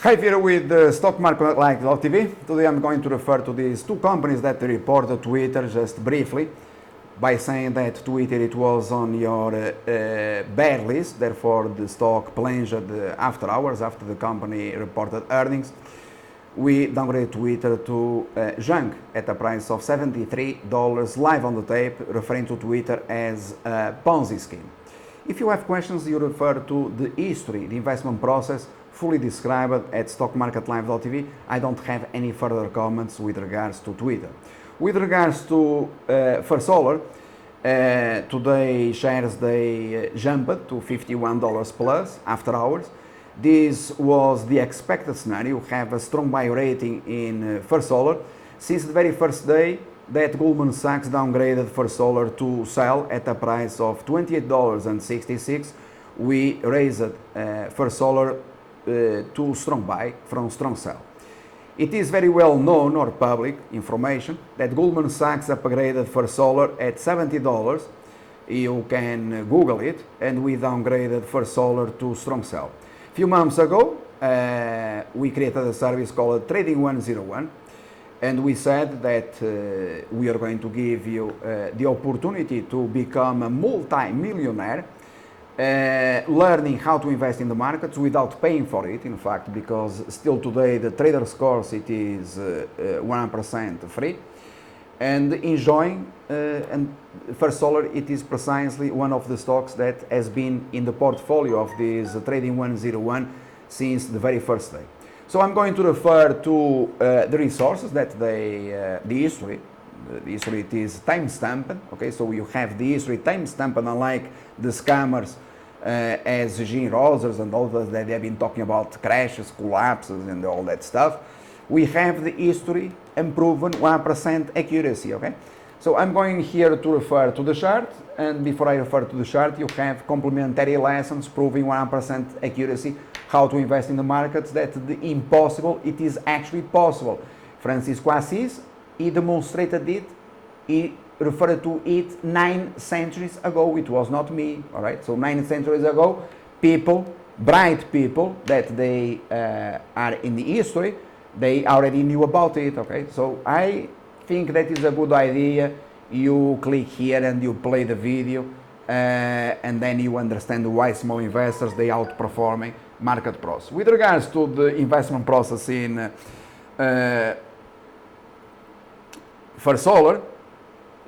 Hi, Vieira with the Stock Market Live.tv. Today I'm going to refer to these two companies that reported Twitter just briefly by saying that Twitter it was on your bear list, therefore the stock plunged after hours after the company reported earnings. We downgraded Twitter to junk at a price of $73 live on the tape, referring to Twitter as a Ponzi scheme. If you have questions, you refer to the history, the investment process, fully described at stockmarketlive.tv. I don't have any further comments with regards to Twitter. With regards to First Solar, today shares they jumped to $51 plus after hours. This was the expected scenario. Have a strong buy rating in First Solar since the very first day that Goldman Sachs downgraded First Solar to sell at a price of $28.66. We raised First Solar to strong buy from strong sell. It is very well known or public information that Goldman Sachs upgraded First Solar at $70. You can Google it, and we downgraded First Solar to strong sell. A few months ago, we created a service called Trading 101, and we said that we are going to give you the opportunity to become a multi-millionaire, learning how to invest in the markets without paying for it, in fact, because still today the trader's course it is 1% free, and enjoying and First Solar it is precisely one of the stocks that has been in the portfolio of this Trading 101 since the very first day. So I'm going to refer to the resources that the history. The history it is time-stamped, okay, so you have the history time-stamped, unlike the scammers as Gene Rosers and all that they have been talking about crashes, collapses and all that stuff. We have the history and proven 1% accuracy, okay? So I'm going here to refer to the chart, and before I refer to the chart, you have complementary lessons proving 1% accuracy, how to invest in the markets, that the impossible, it is actually possible. Francisco Assis, he demonstrated it, he referred to it 9 centuries ago. It was not me, all right? So 9 centuries ago, people, bright people, that they are in the history, they already knew about it, okay? So I think that is a good idea. You click here and you play the video, and then you understand why small investors, they outperforming market process. With regards to the investment process in First Solar,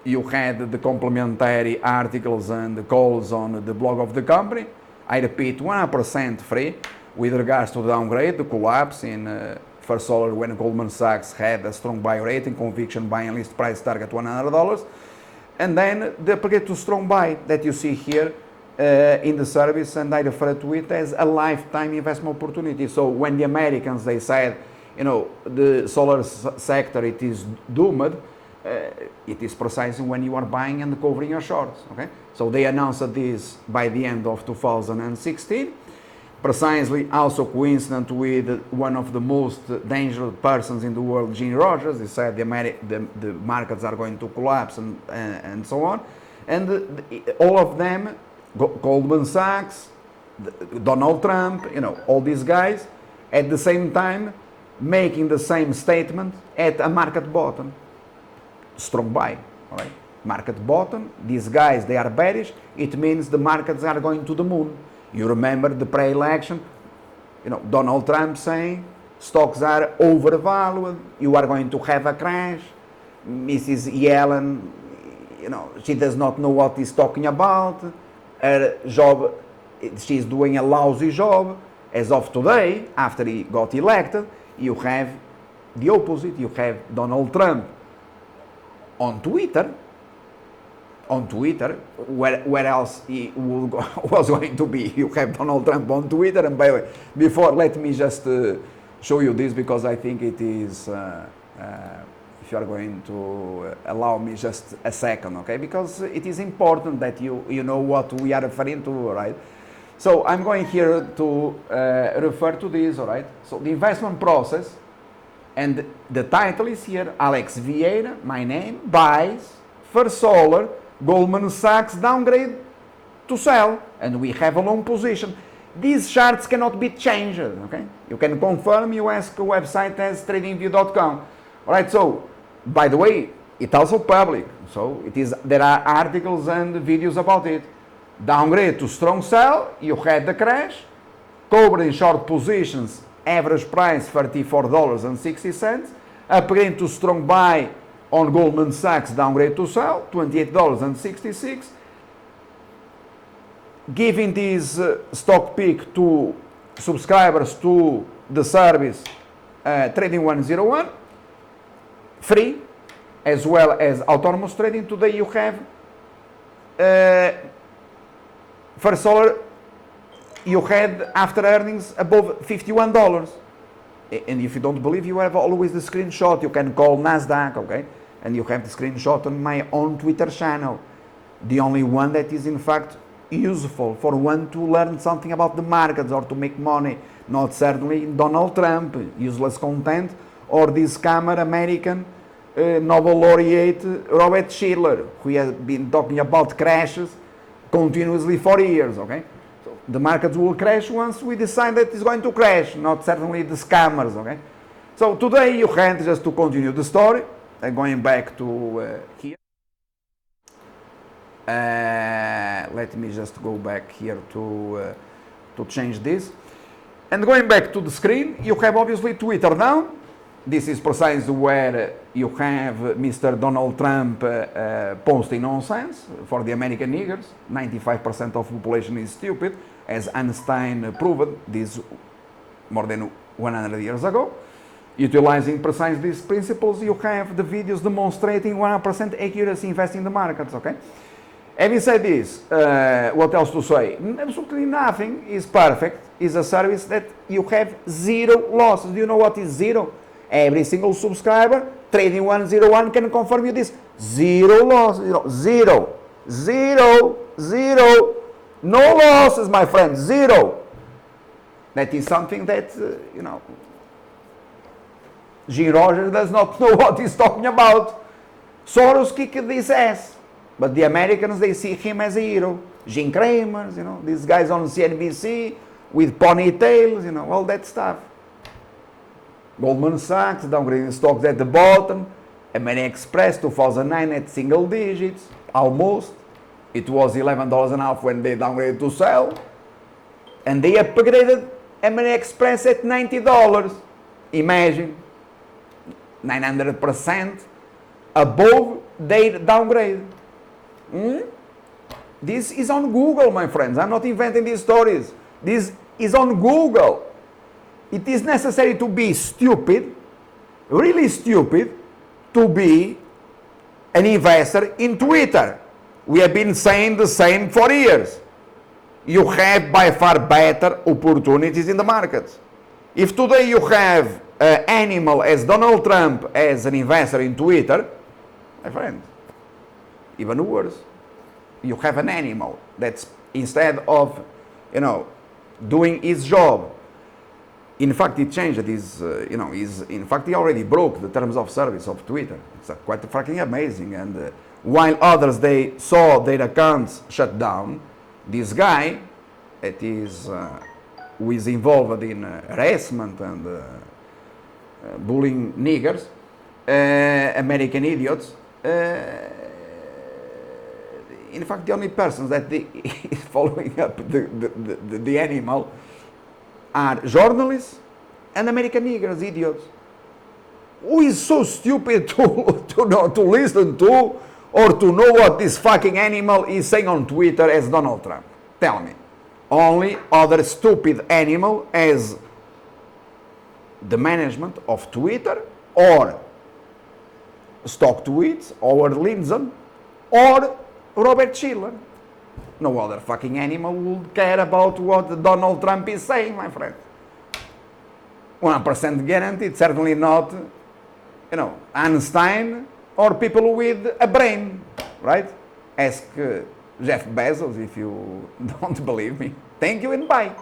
you had the complementary articles and the calls on the blog of the company. I repeat, 1% free with regards to the downgrade, the collapse in First Solar when Goldman Sachs had a strong buy rating, conviction buy and list price target $100. And then the upgrade to strong buy that you see here in the service, and I refer to it as a lifetime investment opportunity. So when the Americans, they said, you know, the solar sector, it is doomed, it is precisely when you are buying and covering your shorts, okay? So they announced this by the end of 2016, precisely also coincident with one of the most dangerous persons in the world, Gene Rogers. He said the markets are going to collapse and so on. And all of them, Goldman Sachs, Donald Trump, you know, all these guys, at the same time, making the same statement at a market bottom. Strong buy, all right? Market bottom, these guys, they are bearish, it means the markets are going to the moon. You remember the pre-election, you know, Donald Trump saying stocks are overvalued, you are going to have a crash. Mrs. Yellen, you know, she does not know what he's talking about. Her job, she's doing a lousy job. As of today, after he got elected, you have the opposite. You have Donald Trump on Twitter, where else he was going to be. You have Donald Trump on Twitter, and by the way, before, let me just show you this, because I think it is, if you are going to allow me just a second, okay, because it is important that you know what we are referring to, right? So I'm going here to refer to this, all right? So the investment process, and the title is here, Alex Vieira, my name, buys First Solar, Goldman Sachs downgrade to sell, and we have a long position. These charts cannot be changed, okay? You can confirm, you ask a website as tradingview.com. Alright, so, by the way, it's also public, so there are articles and videos about it. Downgrade to strong sell, you had the crash, covered in short positions, average price $34.60, upgrade to strong buy on Goldman Sachs, downgrade to sell, $28.66, giving this stock pick to subscribers to the service Trading 101, free, as well as autonomous trading. Today you have First Solar, you had after earnings above $51. And if you don't believe, you have always the screenshot. You can call NASDAQ, okay? And you have the screenshot on my own Twitter channel. The only one that is in fact useful for one to learn something about the markets or to make money. Not certainly Donald Trump, useless content, or this scammer American Nobel laureate Robert Schiller, who has been talking about crashes continuously for years, okay? So the markets will crash once we decide that it's going to crash, not certainly the scammers, okay? So today you had, just to continue the story, going back to here. Let me just go back here to change this. And going back to the screen, you have obviously Twitter now. This is precisely where you have Mr. Donald Trump posting nonsense for the American niggers. 95% of the population is stupid, as Einstein proved this more than 100 years ago. Utilizing precisely these principles, you have the videos demonstrating 100% accuracy investing in the markets, okay? Having said this, what else to say? Absolutely nothing is perfect. It's a service that you have zero losses. Do you know what is zero? Every single subscriber, Trading 101 can confirm you this. Zero losses, zero. No losses, my friend, zero. That is something that, Gene Rogers does not know what he's talking about. Soros kicked this ass. But the Americans, they see him as a hero. Jim Cramer, these guys on CNBC with ponytails, all that stuff. Goldman Sachs downgrading stocks at the bottom. American Express 2009 at single digits, almost. It was $11.50 when they downgraded to sell. And they upgraded American Express at $90. Imagine, 900% above their downgrade. This is on Google, my friends. I'm not inventing these stories. This is on Google. It is necessary to be stupid, really stupid, to be an investor in Twitter. We have been saying the same for years. You have by far better opportunities in the markets. If today you have an animal as Donald Trump as an investor in Twitter, my friend, even worse. You have an animal that's, instead of, doing his job. In fact, he changed his, in fact, he already broke the terms of service of Twitter. It's quite fucking amazing. And while others, they saw their accounts shut down, this guy, who is involved in harassment and bullying niggers, American idiots, in fact, the only persons that is following up the animal are journalists and American niggers, idiots. Who is so stupid to listen to or to know what this fucking animal is saying on Twitter as Donald Trump? Tell me. Only other stupid animal as the management of Twitter or Stock Tweets or Lindsay or Robert Schiller. No other fucking animal would care about what Donald Trump is saying, my friend. 1% guaranteed, certainly not, Einstein or people with a brain, right? Ask Jeff Bezos if you don't believe me. Thank you and bye.